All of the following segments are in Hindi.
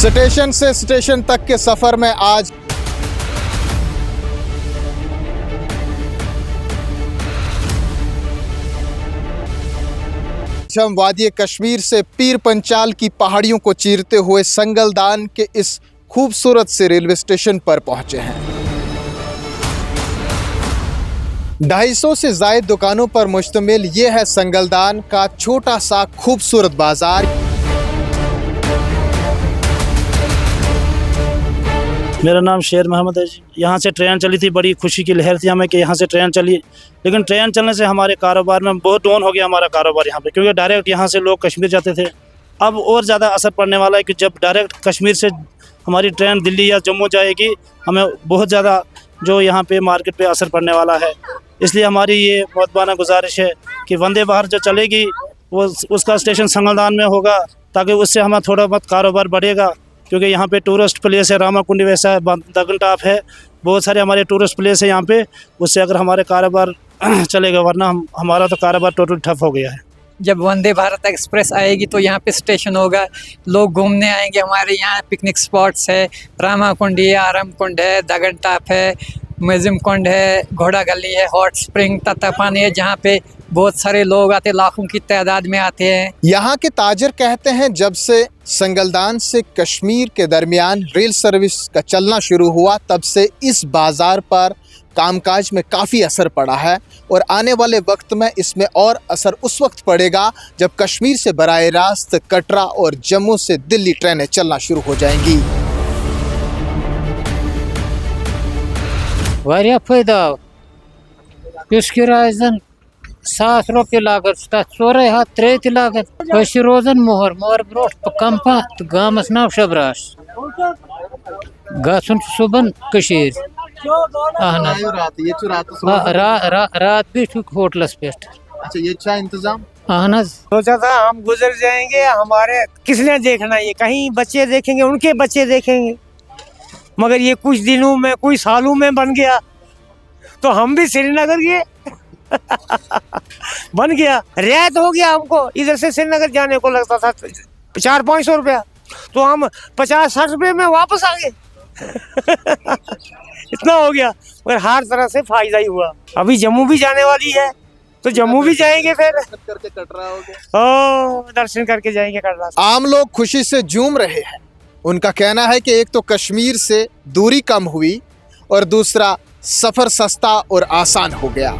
स्टेशन से स्टेशन तक के सफर में आज हम वादी कश्मीर से पीर पंचाल की पहाड़ियों को चीरते हुए संगलदान के इस खूबसूरत से रेलवे स्टेशन पर पहुंचे हैं। 250 से ज्यादा दुकानों पर मुश्तमिल ये है संगलदान का छोटा सा खूबसूरत बाजार। मेरा नाम शेर मोहम्मद है जी। यहाँ से ट्रेन चली थी, बड़ी खुशी की लहर थी हमें कि यहाँ से ट्रेन चली, लेकिन ट्रेन चलने से हमारे कारोबार में बहुत डाउन हो गया हमारा कारोबार यहाँ पे, क्योंकि डायरेक्ट यहाँ से लोग कश्मीर जाते थे। अब और ज़्यादा असर पड़ने वाला है कि जब डायरेक्ट कश्मीर से हमारी ट्रेन दिल्ली या जम्मू जाएगी, हमें बहुत ज़्यादा जो यहाँ पे मार्केट पे असर पड़ने वाला है। इसलिए हमारी ये मुअद्दबाना गुजारिश है कि वंदे भारत जो चलेगी वो उसका स्टेशन संगलदान में होगा, ताकि उससे हमें थोड़ा बहुत कारोबार बढ़ेगा, क्योंकि यहाँ पे टूरिस्ट प्लेस है, रामाकुंडी वैसा है, दगन टॉप है, बहुत सारे हमारे टूरिस्ट प्लेस है यहाँ पे। उससे अगर हमारे कारोबार चलेगा, वरना हमारा तो कारोबार टोटल ठप हो गया है। जब वंदे भारत एक्सप्रेस आएगी तो यहाँ पे स्टेशन होगा, लोग घूमने आएंगे। हमारे यहाँ पिकनिक स्पॉट्स है, रामाकुंडी है, आरम कुंड है, दगन टॉप है, म्यूजियम कुंड है, घोड़ा गली है, हॉट स्प्रिंग, तत्तापानी है, जहाँ पे बहुत सारे लोग आते, लाखों की तादाद में आते हैं। यहाँ के ताजर कहते हैं जब से संगलदान से कश्मीर के दरमियान रेल सर्विस का चलना शुरू हुआ, तब से इस बाजार पर कामकाज में काफ़ी असर पड़ा है, और आने वाले वक्त में इसमें और असर उस वक्त पड़ेगा जब कश्मीर से बराह रास्त कटरा और जम्मू से दिल्ली ट्रेनें चलना शुरू हो जाएंगी। वारिया फायदा किराए 7 रुपये लागत, 4 हाथ 3 लागत रोजन मोहर ब्रोट कम पत गामस नाव शबराश गन सुबन कशीर रात भी होटलस पे। अच्छा, ये अच्छा इंतजाम। सोचा था हम गुजर जाएंगे, हमारे किसने देखना, ये कहीं बच्चे देखेंगे, उनके बच्चे देखेंगे, मगर ये कुछ दिनों में, कुछ सालों में बन गया, तो हम भी श्रीनगर गए बन गया, रियायत हो गया हमको। इधर से श्रीनगर जाने को लगता था 400-500 रुपया, तो हम 50-60 रुपये में वापस आ गए इतना हो गया, मगर हर तरह से फायदा ही हुआ। अभी जम्मू भी जाने वाली है, तो जम्मू भी जाएंगे, फिर करके कटरा हो गया, दर्शन करके जाएंगे कटरा। आम लोग खुशी से झूम रहे हैं। उनका कहना है कि एक तो कश्मीर से दूरी कम हुई और दूसरा सफर सस्ता और आसान हो गया।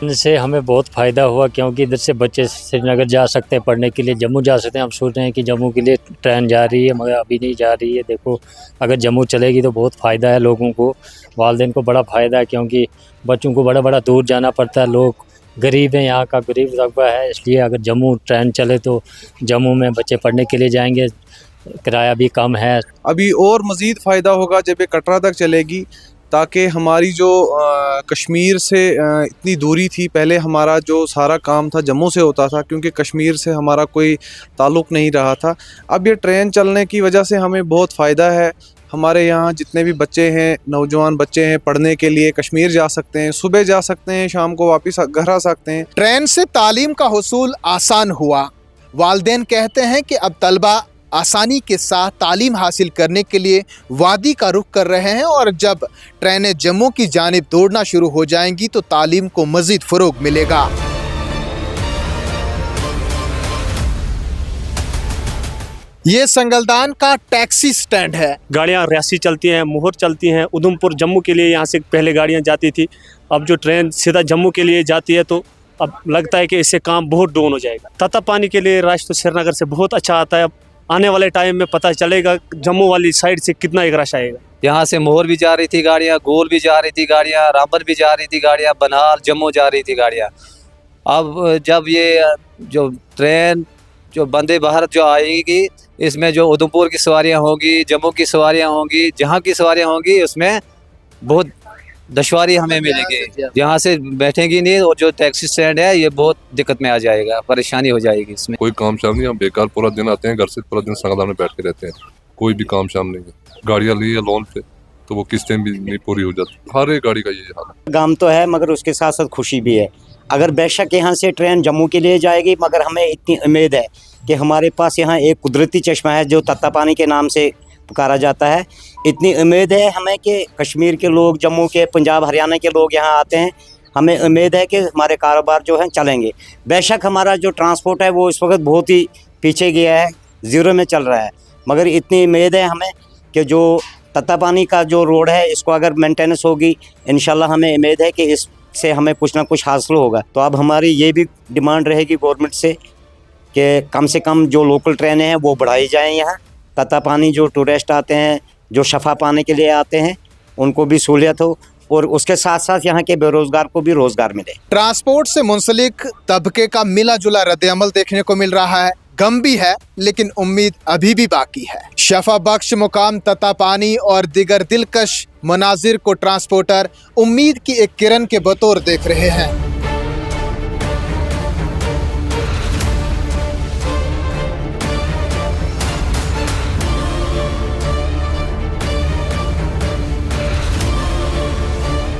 इनसे हमें बहुत फ़ायदा हुआ, क्योंकि इधर से बच्चे श्रीनगर जा सकते हैं पढ़ने के लिए, जम्मू जा सकते हैं। हम सोच रहे हैं कि जम्मू के लिए ट्रेन जा रही है, मगर अभी नहीं जा रही है। देखो, अगर जम्मू चलेगी तो बहुत फ़ायदा है लोगों को, वालिदैन को बड़ा फ़ायदा है, क्योंकि बच्चों को बड़ा दूर जाना पड़ता है। लोग गरीब हैं, यहाँ का गरीब तबका है, इसलिए अगर जम्मू ट्रेन चले तो जम्मू में बच्चे पढ़ने के लिए जाएंगे, किराया भी कम है। अभी और मज़ीद फ़ायदा होगा जब ये कटरा तक चलेगी, ताकि हमारी जो कश्मीर से इतनी दूरी थी, पहले हमारा जो सारा काम था जम्मू से होता था, क्योंकि कश्मीर से हमारा कोई ताल्लुक़ नहीं रहा था। अब ये ट्रेन चलने की वजह से हमें बहुत फ़ायदा है। हमारे यहाँ जितने भी बच्चे हैं, नौजवान बच्चे हैं, पढ़ने के लिए कश्मीर जा सकते हैं, सुबह जा सकते हैं, शाम को वापस घर आ सकते हैं। ट्रेन से तालीम का हुसूल आसान हुआ। वालिदैन कहते हैं कि अब तलबा आसानी के साथ तालीम हासिल करने के लिए वादी का रुख कर रहे हैं, और जब ट्रेनें जम्मू की जानिब दौड़ना शुरू हो जाएंगी तो तालीम को मजीद फ़रोग मिलेगा। ये संगलदान का टैक्सी स्टैंड है। गाड़ियाँ रियासी चलती हैं, मोहर चलती हैं, उधमपुर जम्मू के लिए यहाँ से पहले गाड़ियाँ जाती थी। अब जो ट्रेन सीधा जम्मू के लिए जाती है, तो अब लगता है कि इससे काम बहुत डाउन हो जाएगा। तत्तापानी के लिए राश तो श्रीनगर से बहुत अच्छा आता है। अब आने वाले टाइम में पता चलेगा जम्मू वाली साइड से कितना एक रश आएगा। यहाँ से मोहर भी जा रही थी गाड़ियाँ, गोल भी जा रही थी गाड़ियाँ, रामबन भी जा रही थी गाड़ियाँ, बनाल जम्मू जा रही थी गाड़ियाँ। अब जब ये जो ट्रेन जो वंदे भारत जो आएगी, इसमें जो उधमपुर की सवारियाँ होंगी, जम्मू की सवारियाँ होंगी, जहाँ की सवारियाँ होंगी, उसमें बहुत दुश्वारी हमें मिलेगी। यहाँ से बैठेंगी नहीं, और जो टैक्सी स्टैंड है ये बहुत दिक्कत में आ जाएगा, परेशानी हो जाएगी इसमें। कोई काम शाम नहीं, हम बेकार पूरा दिन आते हैं, घर से पूरा दिन संगलदान में बैठ के रहते हैं, कोई भी काम शाम नहीं है। गाड़ियाँ ली है लोन पे, तो वो किस्तें भी नहीं पूरी हो जाती। हर एक गाड़ी का ये हाल है। गम तो है, मगर उसके साथ साथ खुशी भी है। अगर बेशक यहाँ से ट्रेन जम्मू के लिए जाएगी, मगर हमें इतनी उम्मीद है कि हमारे पास यहाँ एक कुदरती चश्मा है जो तत्ता पानी के नाम से पुकारा जाता है। इतनी उम्मीद है हमें कि कश्मीर के लोग, जम्मू के, पंजाब, हरियाणा के लोग यहाँ आते हैं। हमें उम्मीद है कि हमारे कारोबार जो हैं चलेंगे। बेशक हमारा जो ट्रांसपोर्ट है वो इस वक्त बहुत ही पीछे गया है, ज़ीरो में चल रहा है, मगर इतनी उम्मीद है हमें कि जो तत्ता पानी का जो रोड है इसको अगर मेंटेनेंस होगी, इंशाल्लाह हमें उम्मीद है कि इससे हमें कुछ ना कुछ हासिल होगा। तो अब हमारी ये भी डिमांड रहेगी गवर्नमेंट से कि कम जो लोकल ट्रेनें हैं वो बढ़ाई जाएँ। यहाँ तत्ता पानी जो टूरिस्ट आते हैं, जो शफ़ा पाने के लिए आते हैं, उनको भी सहूलियत हो और उसके साथ साथ यहाँ के बेरोजगार को भी रोजगार मिले। ट्रांसपोर्ट से मुंसलिक तबके का मिला जुला रद्द-ए-अमल देखने को मिल रहा है। गम भी है लेकिन उम्मीद अभी भी बाकी है। शफा बख्श मुकाम तत्ता पानी और दिगर दिलकश मनाजिर को ट्रांसपोर्टर उम्मीद की एक किरण के बतौर देख रहे हैं।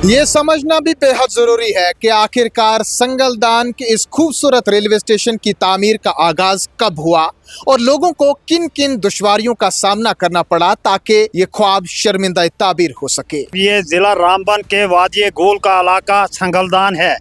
ये समझना भी बेहद जरूरी है कि आखिरकार संगलदान के इस खूबसूरत रेलवे स्टेशन की तामीर का आगाज कब हुआ और लोगों को किन किन दुश्वारियों का सामना करना पड़ा ताकि ये ख्वाब शर्मिंदा ताबीर हो सके। ये ज़िला रामबन के वादी गोल का इलाका संगलदान है।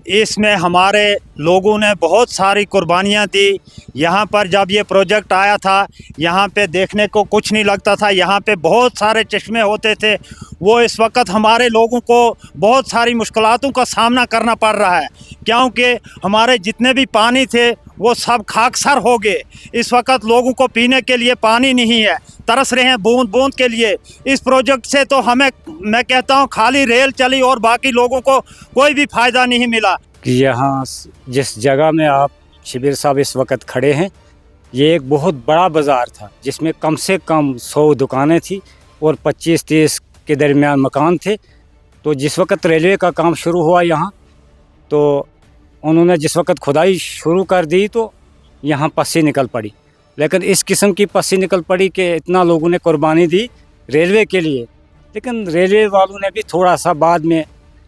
इसमें हमारे लोगों ने बहुत सारी कुर्बानियाँ दी। यहाँ पर जब ये प्रोजेक्ट आया था, यहाँ पे देखने को कुछ नहीं लगता था। यहाँ पे बहुत सारे चश्मे होते थे। वो इस वक्त हमारे लोगों को बहुत सारी मुश्किलातों का सामना करना पड़ रहा है, क्योंकि हमारे जितने भी पानी थे वो सब खाकसर हो गए। इस वक्त लोगों को पीने के लिए पानी नहीं है, तरस रहे हैं बूंद बूंद के लिए। इस प्रोजेक्ट से तो हमें, मैं कहता हूँ, खाली रेल चली और बाकी लोगों को कोई भी फ़ायदा नहीं मिला। यहाँ जिस जगह में आप शिबिर साहब इस वक्त खड़े हैं, ये एक बहुत बड़ा बाज़ार था जिसमें कम से कम 100 दुकानें थी और 25-30 के दरमियान मकान थे। तो जिस वक्त रेलवे का काम शुरू हुआ यहाँ, तो उन्होंने जिस वक्त खुदाई शुरू कर दी तो यहाँ पस्सी निकल पड़ी। लेकिन इस किस्म की पस्सी निकल पड़ी कि इतना लोगों ने कुर्बानी दी रेलवे के लिए, लेकिन रेलवे वालों ने भी थोड़ा सा बाद में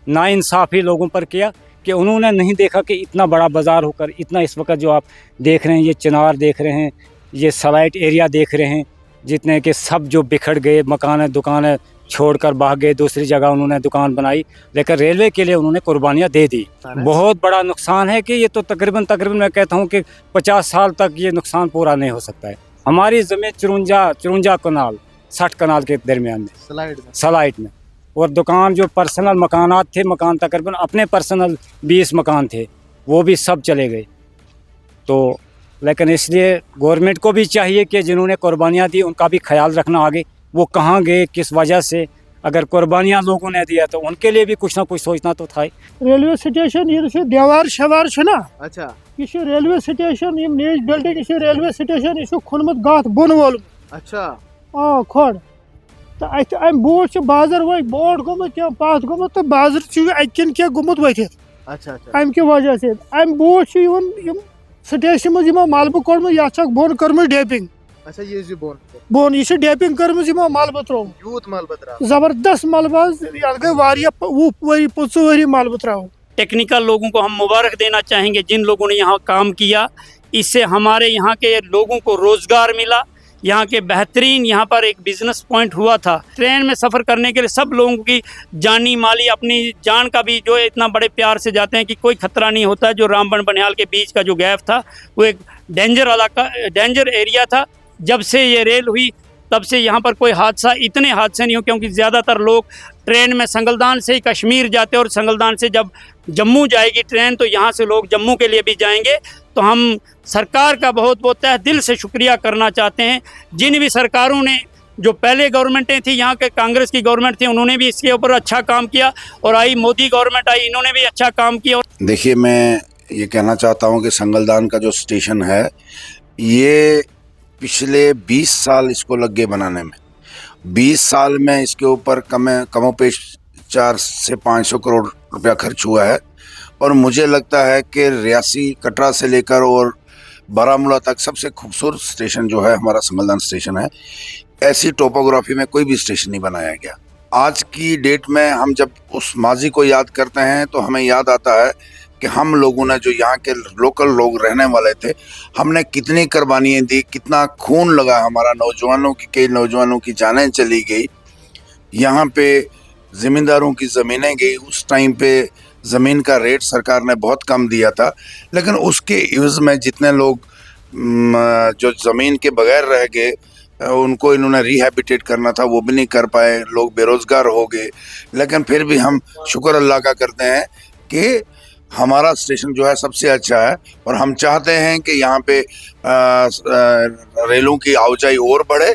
नाइंसाफ़ी लोगों पर किया कि उन्होंने नहीं देखा कि इतना बड़ा बाज़ार होकर इतना इस वक्त जो आप देख रहे हैं, ये चिनार देख रहे हैं, ये सलाइट एरिया देख रहे हैं, जितने के सब जो बिखर गए, मकान दुकानें छोड़कर भाग गए, दूसरी जगह उन्होंने दुकान बनाई, लेकिन रेलवे के लिए उन्होंने कुर्बानियाँ दे दी। बहुत बड़ा नुकसान है कि ये तो तकरीबन मैं कहता हूँ कि 50 साल तक ये नुकसान पूरा नहीं हो सकता है। हमारी ज़मीन 54 कनाल 60 कनाल के दरमियान में सलाइट में, और दुकान जो पर्सनल मकानात थे, मकान तकरीबन अपने पर्सनल 20 मकान थे, वो भी सब चले गए। तो लेकिन इसलिए गवर्नमेंट को भी चाहिए कि जिन्होंने कुर्बानियाँ दी उनका भी ख्याल रखना, आगे वो कहाँ गए, किस वजह से। अगर कुर्बानियाँ लोगों ने दिया तो उनके लिए भी कुछ ना कुछ सोचना तो था। रेलवे स्टेशन ये देवार शवार ना, अच्छा, ये रेलवे स्टेशन, ये मेज बिल्डिंग, ये रेलवे स्टेशन, ये खुनमत गात बोन वोल। अच्छा, खोड़ तो अम बोट बाजार वो बोट गोमुत या पात गोमुत तो बाजार अन क्या गोमुत वथित। अच्छा अच्छा, अम कि वजह से अम बोट स्टेशन मज मलबह कोड़म या बोन कर्म डेपिंग। अच्छा, ये जी बोन यह डेपिंग कर्म मलबह त्रो यूत मलबह त्रा जबरदस्त मलबह गई वारिया 25 वरी मलबह त्रो। टेक्निकल लोगों को हम मुबारक देना चाहेंगे जिन लोगों ने यहाँ काम किया। इससे हमारे यहाँ के लोगों को रोज़गार मिला, यहाँ के बेहतरीन यहाँ पर एक बिज़नेस पॉइंट हुआ था। ट्रेन में सफ़र करने के लिए सब लोगों की जानी माली, अपनी जान का भी जो इतना बड़े प्यार से जाते हैं कि कोई ख़तरा नहीं होता। जो रामबन बनिहाल के बीच का जो गैप था वो एक डेंजर एरिया था। जब से ये रेल हुई तब से यहाँ पर कोई हादसा, इतने हादसे नहीं हो, क्योंकि ज़्यादातर लोग ट्रेन में संगलदान से ही कश्मीर जाते हैं और संगलदान से जब जम्मू जाएगी ट्रेन तो यहाँ से लोग जम्मू के लिए भी जाएंगे। तो हम सरकार का बहुत बहुत तहे दिल से शुक्रिया करना चाहते हैं। जिन भी सरकारों ने, जो पहले गवर्नमेंटें थी, यहाँ के कांग्रेस की गवर्नमेंट थी, उन्होंने भी इसके ऊपर अच्छा काम किया, और आई मोदी गवर्नमेंट आई, इन्होंने भी अच्छा काम किया। देखिए, मैं ये कहना चाहता हूँ कि संगलदान का जो स्टेशन है, ये पिछले 20 साल इसको लग गए बनाने में। 20 साल में इसके ऊपर कमोपेश 400 से 500 करोड़ रुपया खर्च हुआ है। और मुझे लगता है कि रियासी, कटरा से लेकर और बारामूला तक सबसे खूबसूरत स्टेशन जो है हमारा संगलदान स्टेशन है। ऐसी टोपोग्राफी में कोई भी स्टेशन नहीं बनाया गया। आज की डेट में हम जब उस माजी को याद करते हैं तो हमें याद आता है कि हम लोगों ने, जो यहाँ के लोकल लोग रहने वाले थे, हमने कितनी कुर्बानियाँ दी, कितना खून लगा हमारा, कई नौजवानों की जानें चली गई। यहाँ पे ज़मींदारों की ज़मीनें गई। उस टाइम पे ज़मीन का रेट सरकार ने बहुत कम दिया था, लेकिन उसके एवज़ में जितने लोग जो ज़मीन के बगैर रह गए, उनको इन्होंने रिहैबिटेट करना था, वो भी नहीं कर पाए, लोग बेरोज़गार हो गए। लेकिन फिर भी हम शुक्र अल्लाह का करते हैं कि हमारा स्टेशन जो है सबसे अच्छा है, और हम चाहते हैं कि यहाँ पे रेलों की आवाजाही और बढ़े,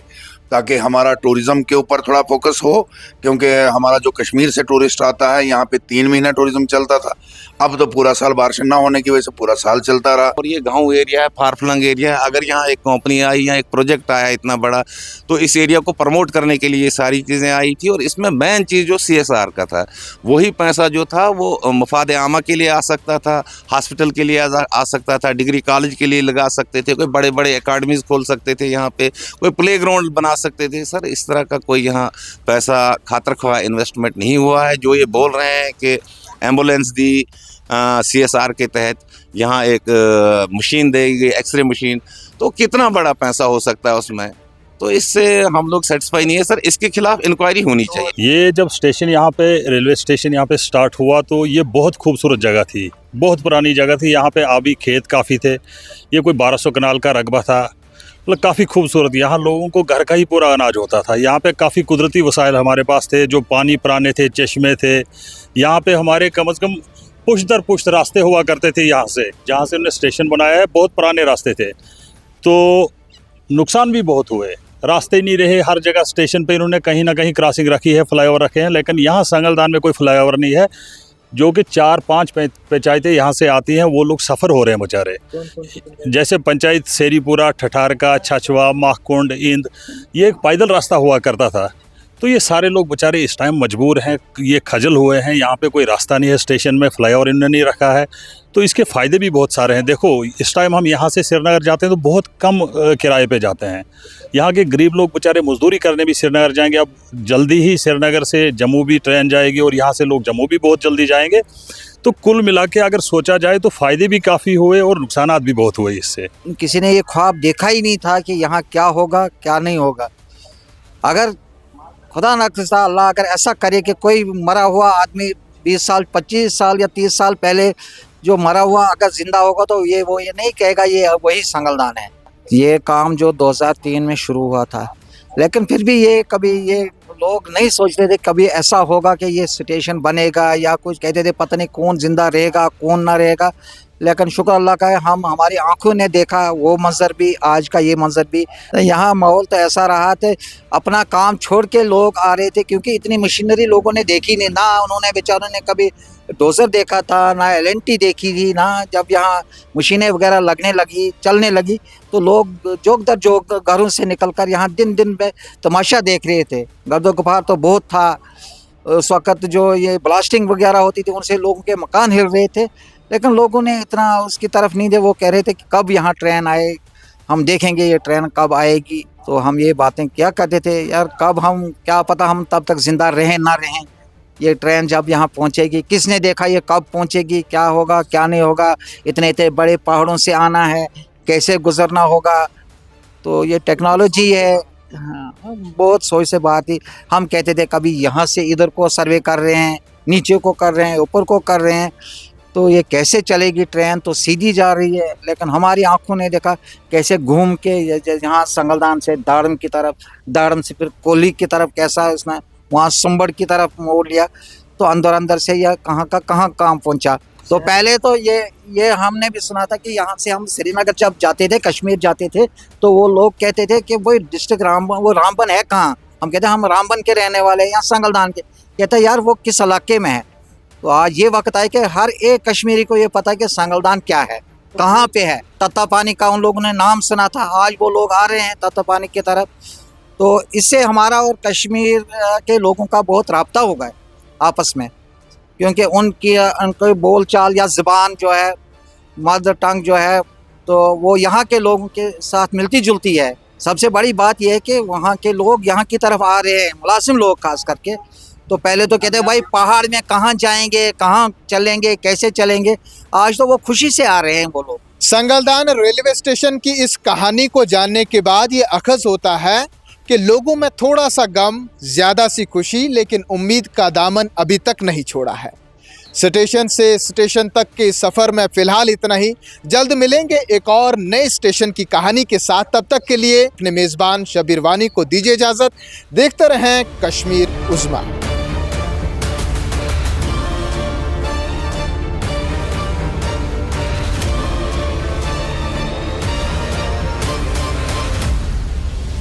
ताकि हमारा टूरिज़्म के ऊपर थोड़ा फोकस हो, क्योंकि हमारा जो कश्मीर से टूरिस्ट आता है, यहाँ पे 3 महीना टूरिज़्म चलता था, अब तो पूरा साल बारिश ना होने की वजह से पूरा साल चलता रहा। और ये गांव एरिया है, फार फ्लंग एरिया है। अगर यहाँ एक कंपनी आई या एक प्रोजेक्ट आया इतना बड़ा, तो इस एरिया को प्रमोट करने के लिए ये सारी चीज़ें आई थी। और इसमें मेन चीज़ जो CSR का था, वही पैसा जो था वो मफाद आमा के लिए आ सकता था, हॉस्पिटल के लिए आ सकता था, डिग्री कॉलेज के लिए लगा सकते थे, कोई बड़े बड़े एकेडमीज़ खोल सकते थे, यहाँ पे कोई प्ले ग्राउंड बना सकते थे। सर, इस तरह का कोई यहाँ पैसा खातर ख्वाह इन्वेस्टमेंट नहीं हुआ है। जो ये बोल रहे हैं कि एम्बुलेंस दी CSR के तहत, यहाँ एक मशीन देगी, एक्सरे मशीन, तो कितना बड़ा पैसा हो सकता है उसमें, तो इससे हम लोग सेटिस्फाई नहीं है। सर, इसके खिलाफ इंक्वायरी होनी चाहिए। ये जब स्टेशन यहाँ पे, रेलवे स्टेशन यहाँ पे स्टार्ट हुआ, तो ये बहुत खूबसूरत जगह थी, बहुत पुरानी जगह थी। यहाँ पे आबी खेत काफ़ी थे, ये कोई 1200 कनाल का रकबा था, मतलब काफ़ी खूबसूरत। यहाँ लोगों को घर का ही पूरा अनाज होता था। यहाँ पे काफ़ी कुदरती वसाइल हमारे पास थे, जो पानी पुराने थे, चश्मे थे। यहाँ पे हमारे कम से कम पुश्त दर पुश्त रास्ते हुआ करते थे। यहाँ से जहाँ से उन्होंने स्टेशन बनाया है, बहुत पुराने रास्ते थे, तो नुकसान भी बहुत हुए, रास्ते नहीं रहे। हर जगह स्टेशन पे इन्होंने कहीं ना कहीं क्रॉसिंग रखी है, फ्लाईओवर रखे हैं, लेकिन यहाँ संगलदान में कोई फ्लाईओवर नहीं है। जो कि 4-5 पंचायतें यहाँ से आती हैं, वो लोग सफ़र हो रहे हैं बेचारे। जैसे पंचायत सेरीपुरा, ठठारका, छछवा, माहकुंड, इंद, ये एक पैदल रास्ता हुआ करता था। तो ये सारे लोग बेचारे इस टाइम मजबूर हैं, ये खजल हुए हैं। यहाँ पे कोई रास्ता नहीं है, स्टेशन में फ्लाईओवर इन्होंने नहीं रखा है, तो इसके फ़ायदे भी बहुत सारे हैं। देखो, इस टाइम हम यहाँ से श्रीनगर जाते हैं तो बहुत कम किराए पे जाते हैं। यहाँ के गरीब लोग बेचारे मजदूरी करने भी श्रीनगर जाएंगे। अब जल्दी ही श्रीनगर से जम्मू भी ट्रेन जाएगी, और यहाँ से लोग जम्मू भी बहुत जल्दी जाएंगे। तो कुल मिला के अगर सोचा जाए तो फ़ायदे भी काफ़ी हुए और नुकसानात भी बहुत हुए इससे। किसी ने ये ख्वाब देखा ही नहीं था कि यहाँ क्या होगा क्या नहीं होगा। अगर खुदा न खास्ता अल्लाह अगर ऐसा करे कि कोई मरा हुआ आदमी 20 साल, 25 साल या 30 साल पहले जो मरा हुआ अगर जिंदा होगा, तो वो ये नहीं कहेगा ये वही संगलदान है। ये काम जो 2003 में शुरू हुआ था, लेकिन फिर भी ये कभी ये लोग नहीं सोचते थे कभी ऐसा होगा कि ये स्टेशन बनेगा, या कुछ कहते थे पता नहीं कौन जिंदा रहेगा कौन ना रहेगा। लेकिन शुक्र अल्लाह का है, हम हमारी आंखों ने देखा वो मंजर भी, आज का ये मंजर भी। यहाँ माहौल तो ऐसा रहा था, अपना काम छोड़ के लोग आ रहे थे, क्योंकि इतनी मशीनरी लोगों ने देखी नहीं ना। उन्होंने बेचारों ने कभी डोजर देखा था, ना LNT देखी थी, ना जब यहाँ मशीनें वगैरह लगने लगी, चलने लगी, तो लोग जोक दर जोक घरों से निकलकर यहाँ दिन दिन में तमाशा देख रहे थे। गर्दो गुफार तो बहुत था उस वक़्त, जो ये ब्लास्टिंग वगैरह होती थी उनसे लोगों के मकान हिल रहे थे, लेकिन लोगों ने इतना उसकी तरफ नहीं थे। वो कह रहे थे कि कब यहाँ ट्रेन आए, हम देखेंगे ये ट्रेन कब आएगी। तो हम ये बातें क्या करते थे, यार कब हम, क्या पता हम तब तक ज़िंदा रहें ना रहें, ये ट्रेन जब यहाँ पहुँचेगी, किसने देखा ये कब पहुँचेगी, क्या होगा क्या नहीं होगा, इतने इतने बड़े पहाड़ों से आना है, कैसे गुजरना होगा। तो ये टेक्नोलॉजी है। हाँ, बहुत सोच से बात थी। हम कहते थे कभी यहाँ से इधर को सर्वे कर रहे हैं, नीचे को कर रहे हैं, ऊपर को कर रहे हैं, तो ये कैसे चलेगी ट्रेन, तो सीधी जा रही है। लेकिन हमारी आंखों ने देखा कैसे घूम के यहाँ संगलदान से दाड़म की तरफ, दाड़म से फिर कोहली की तरफ, कैसा उसने वहाँ सुंबड़ की तरफ मोड़ लिया, तो अंदर अंदर से यह कहाँ का कहाँ काम पहुँचा। तो पहले तो ये हमने भी सुना था कि यहाँ से हम श्रीनगर जब जाते थे, कश्मीर जाते थे, तो वो लोग कहते थे कि वो डिस्ट्रिक्ट रामबन, वो रामबन है कहाँ। हम कहते हैं हम रामबन के रहने वाले हैं, यहाँ संगलदान के। कहते यार वो किस इलाके में है। तो आज ये वक्त आए कि हर एक कश्मीरी को ये पता है कि संगलदान क्या है, कहाँ पे है। तत्ता पानी का उन लोगों ने नाम सुना था, आज वो लोग आ रहे हैं तत्ता पानी की तरफ। तो इससे हमारा और कश्मीर के लोगों का बहुत राब्ता हो गया आपस में, क्योंकि उनकी बोल चाल या ज़बान जो है, मदर टंग जो है, तो वो यहाँ के लोगों के साथ मिलती जुलती है। सबसे बड़ी बात यह है कि वहाँ के लोग यहाँ की तरफ आ रहे हैं, मुलाजिम लोग खास करके, तो पहले तो कहते भाई पहाड़ में कहाँ जाएंगे, कहाँ चलेंगे, कैसे चलेंगे। आज तो वो खुशी से आ रहे हैं वो लोग। संगलदान रेलवे स्टेशन की इस कहानी को जानने के बाद ये अखज़ होता है कि लोगों में थोड़ा सा गम, ज़्यादा सी खुशी, लेकिन उम्मीद का दामन अभी तक नहीं छोड़ा है। स्टेशन से स्टेशन तक के सफ़र में फ़िलहाल इतना ही। जल्द मिलेंगे एक और नए स्टेशन की कहानी के साथ। तब तक के लिए अपने मेज़बान शबीर वानी को दीजिए इजाज़त। देखते रहें कश्मीर उज़्मा।